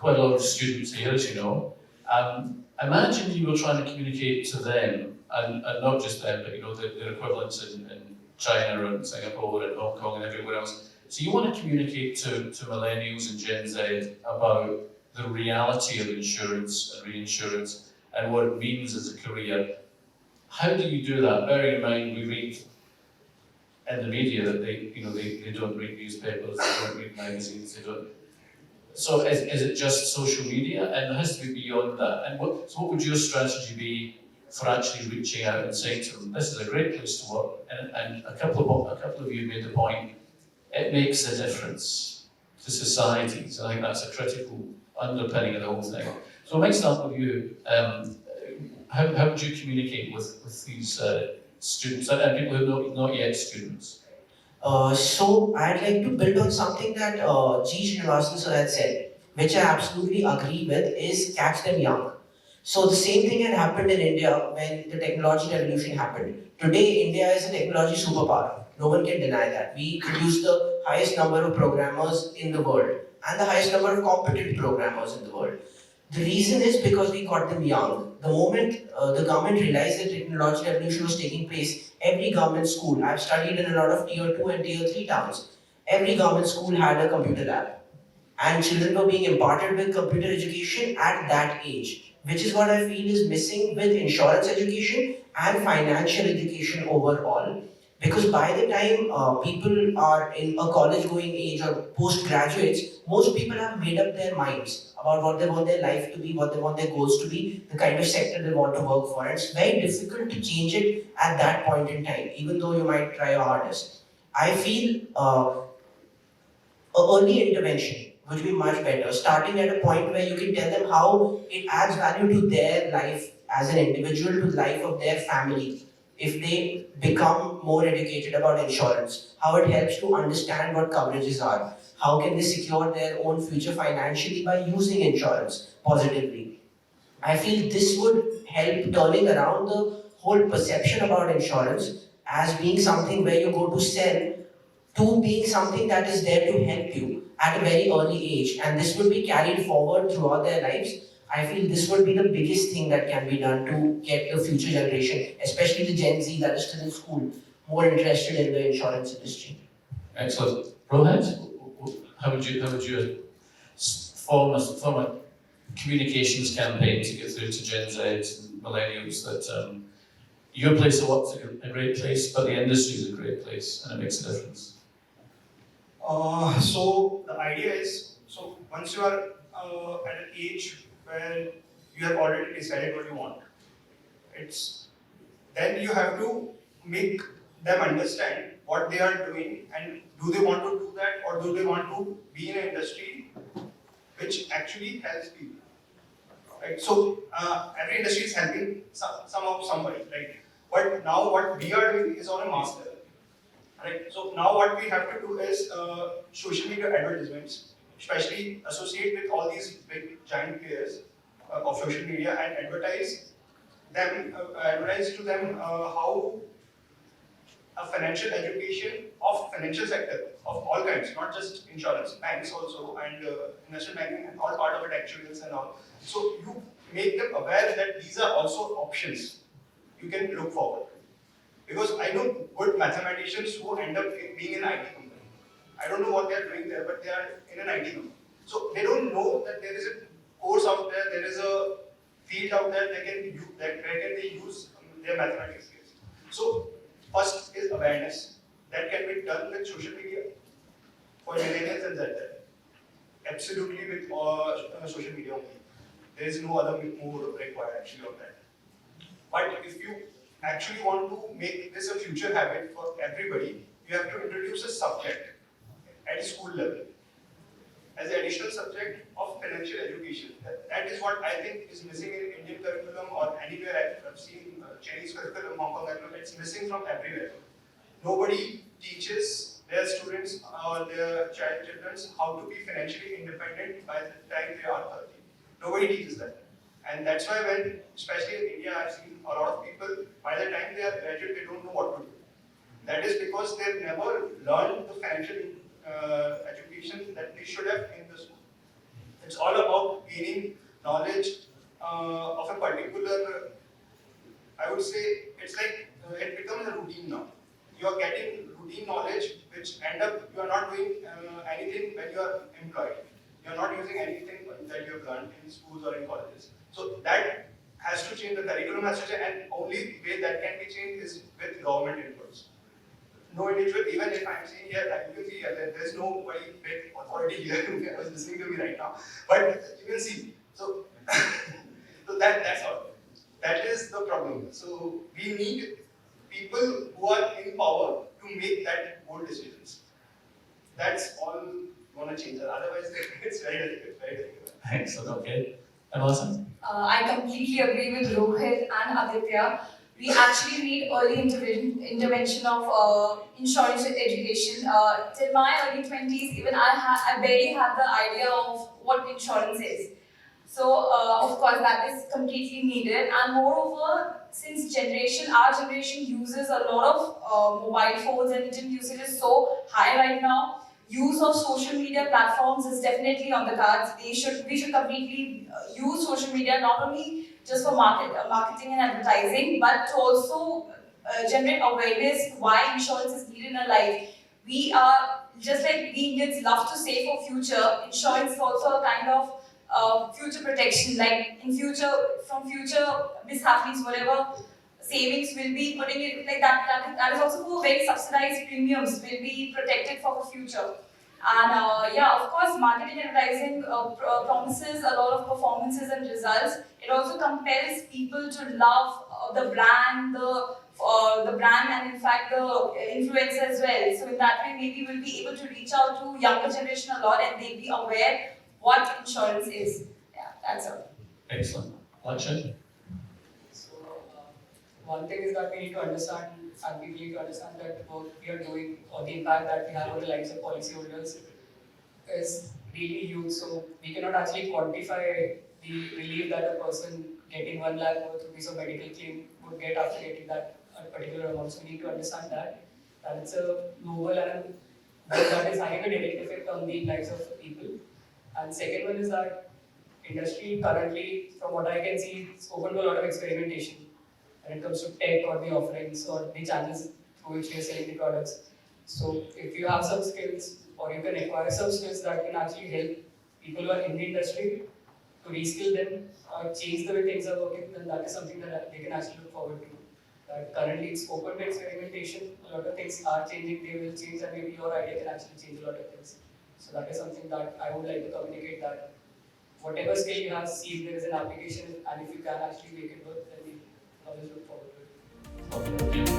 quite a lot of students here, as you know. Imagine you were trying to communicate to them, and not just them, but their equivalents in China and Singapore and Hong Kong and everywhere else. So you want to communicate to millennials and Gen Z about the reality of insurance and reinsurance and what it means as a career. How do you do that? Bearing in mind we read in the media that they don't read newspapers, they don't read magazines, they don't. So is it just social media? And it has to be beyond that. And what would your strategy be for actually reaching out and saying to them, this is a great place to work? And a couple of you made the point, it makes a difference to societies. I think that's a critical underpinning of the whole thing. So I might start with you. How would you communicate with these students and people who are not yet students? So I'd like to build on something that G. Srinivasan sir had said, which I absolutely agree with, is catch them young. So the same thing had happened in India when the technology revolution happened. Today, India is a technology superpower. No one can deny that. We produce the highest number of programmers in the world and the highest number of competent programmers in the world. The reason is because we got them young. The moment the government realized that technology revolution was taking place, every government school, I've studied in a lot of tier 2 and tier 3 towns, every government school had a computer lab. And children were being imparted with computer education at that age, which is what I feel is missing with insurance education and financial education overall. Because by the time people are in a college going age or postgraduates, most people have made up their minds about what they want their life to be, what they want their goals to be, the kind of sector they want to work for. And it's very difficult to change it at that point in time, even though you might try your hardest. I feel early intervention would be much better, starting at a point where you can tell them how it adds value to their life as an individual, to the life of their family. If they become more educated about insurance, how it helps to understand what coverages are, how can they secure their own future financially by using insurance positively. I feel this would help turning around the whole perception about insurance as being something where you go to sell to being something that is there to help you at a very early age, and this will be carried forward throughout their lives. I feel this would be the biggest thing that can be done to get the future generation, especially the Gen Z that is still in school, more interested in the insurance industry. Excellent. Rohit, how would you form a communications campaign to get through to Gen Z and millennials that your place of work is a great place, but the industry is a great place and it makes a difference? So the idea is, so once you are at an age where you have already decided what you want, it's then you have to make them understand what they are doing and do they want to do that or do they want to be in an industry which actually helps people. Right? So every industry is helping some of somebody, right? But now what we are doing is on a mass level. Right. So now what we have to do is social media advertisements, especially associate with all these big giant players of social media and advertise to them how a financial education of financial sector of all kinds, not just insurance, banks also and investment banking and all part of it, actuaries and all. So you make them aware that these are also options you can look forward. Because I know good mathematicians who end up being in IT company. I don't know what they are doing there, but they are in an IT company. So they don't know that there is a course out there, there is a field out there that can use, where can they use their mathematics skills. So first is awareness that can be done with social media for millennials and Z. Absolutely with social media only. There is no other move required actually on that. But if you actually want to make this a future habit for everybody, you have to introduce a subject at school level as an additional subject of financial education. That is what I think is missing in Indian curriculum or anywhere I've seen Chinese curriculum, Hong Kong curriculum. It's missing from everywhere. Nobody teaches their students or their children how to be financially independent by the time they are 30. Nobody teaches that. And that's why when, especially in India, I've seen a lot of people, by the time they are graduate, they don't know what to do. That is because they've never learned the financial education that they should have in the school. It's all about gaining knowledge of a particular, I would say, it's like it becomes a routine now. You are getting routine knowledge, which end up you are not doing anything when you are employed. You are not using anything that you have learned in schools or in colleges. So that has to change. The curriculum has to change, and only way that can be changed is with government inputs. No individual, even if I'm saying here, you can see here that there's no very big authority here who is listening to me right now. But you can see. So, so that's all. That is the problem. So we need people who are in power to make that bold decisions. That's all gonna change. Otherwise, it's very difficult. Very difficult. Excellent, okay. And Alison? I completely agree with Rohit and Aditya. We actually need early intervention of insurance education. Till my early 20s, even I barely had the idea of what insurance is. So, of course, that is completely needed. And moreover, since our generation uses a lot of mobile phones and internet usage is so high right now, use of social media platforms is definitely on the cards. We should completely use social media not only just for marketing and advertising, but to also generate awareness why insurance is needed in our life. We are just like we Indians love to save for future. Insurance is also a kind of future protection. Like in future, from future mishappenings, whatever savings will be putting it like that is also for very subsidized premiums will be protected for the future. And yeah, of course, marketing and advertising promises a lot of performances and results. It also compels people to love the brand, and in fact the influencer as well. So in that way, maybe we'll be able to reach out to younger generation a lot, and they'll be aware what insurance is. Yeah, that's all. Excellent. Lakshay? So, one thing is that we need to understand, and we need to understand that what we are doing or the impact that we have on the lives of policyholders is really huge. So, we cannot actually quantify the relief that a person getting 1 lakh worth rupees of medical claim would get after getting that particular amount. So, we need to understand that it's a global and that is having a direct effect on the lives of people. And second one is that industry currently, from what I can see, is open to a lot of experimentation when it comes to tech or the offerings or the channels through which we are selling the products. So if you have some skills or you can acquire some skills that can actually help people who are in the industry to reskill them or change the way things are working, then that is something that they can actually look forward to. That currently it's open to experimentation, a lot of things are changing, they will change, and maybe your idea can actually change a lot of things. So that is something that I would like to communicate, that whatever skill you have, see if there is an application, and if you can actually make it work, then we always look forward to it. Okay.